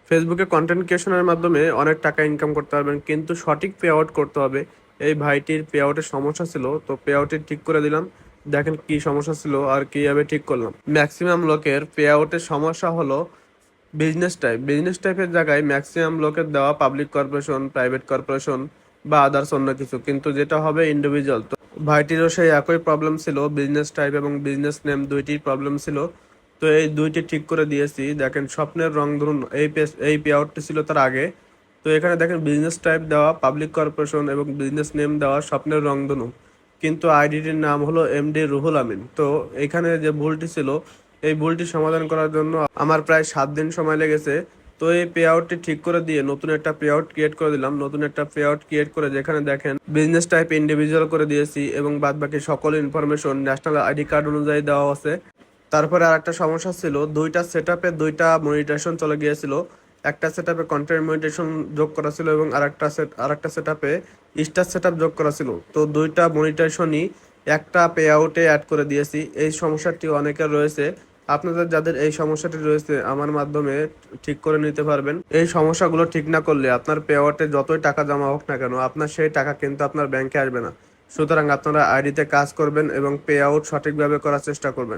ফেসবুকে কন্টেন্ট ক্রিয়েশনের মাধ্যমে অনেক টাকা ইনকাম করতে পারবেন, কিন্তু সঠিক পে আউট করতে হবে। এই ভাইটির পে আউটের সমস্যা ছিল, তো পে আউটে ঠিক করে দিলাম। দেখেন কি সমস্যা ছিল আর কিভাবে ঠিক করলাম। ম্যাক্সিমাম লোকের পে আউটের সমস্যা হলো বিজনেস টাইপের জায়গায় ম্যাক্সিমাম লোকের দেওয়া পাবলিক কর্পোরেশন, প্রাইভেট কর্পোরেশন বা আদার্স অন্য কিছু, কিন্তু যেটা হবে ইন্ডিভিজুয়াল। তো ভাইটিরও সেই একই প্রবলেম ছিল, বিজনেস টাইপ এবং বিজনেস নেম দুইটির প্রবলেম ছিল। তো এই দুইটি ঠিক করে দিয়েছি। দেখেন স্বপ্নের রং ধরুন এই পে আউটটি ছিল তার আগে। তো এখানে দেখেন বিজনেস টাইপ দেওয়া পাবলিক কর্পোরেশন এবং বিজনেস নেম দেওয়া স্বপ্নের রংধনু, কিন্তু আইডিটির নাম হলো এমডি রুহুল আমিন। তো এখানে যে ভুলটি ছিল, এই ভুলটি সমাধান করার জন্য আমার প্রায় 7 দিন সময় লেগেছে। তো এই পে আউটটি ঠিক করে দিয়ে নতুন একটা পে আউট ক্রিয়েট করে দিলাম। নতুন একটা পে আউট ক্রিয়েট করে যেখানে দেখেন বিজনেস টাইপ ইন্ডিভিজুয়াল করে দিয়েছি এবং বাদ বাকি সকল ইনফরমেশন ন্যাশনাল আইডি কার্ড অনুযায়ী দেওয়া আছে। তারপরে আর একটা সমস্যা ছিল, দুইটা সেটআপে দুইটা মনিটাইজেশন চলে গিয়েছিল। একটা সেটআপে কন্টেন্ট মনিটাইজেশন যোগ করা ছিল এবং আরেকটা সেটআপে স্টার সেটআপ যোগ করা ছিল। তো দুইটা মনিটাইজেশনই একটা পে আউটে অ্যাড করে দিয়েছি। এই সমস্যাটি অনেকের রয়েছে। আপনাদের যাদের এই সমস্যাটি রয়েছে আমার মাধ্যমে ঠিক করে নিতে পারবেন। এই সমস্যাগুলো ঠিক না করলে আপনার পে আউটে যতই টাকা জমা হোক না কেন, আপনার সেই টাকা কিন্তু আপনার ব্যাংকে আসবে না। সুতরাং আপনারা আইডিতে কাজ করবেন এবং পে আউট সঠিকভাবে করার চেষ্টা করবেন।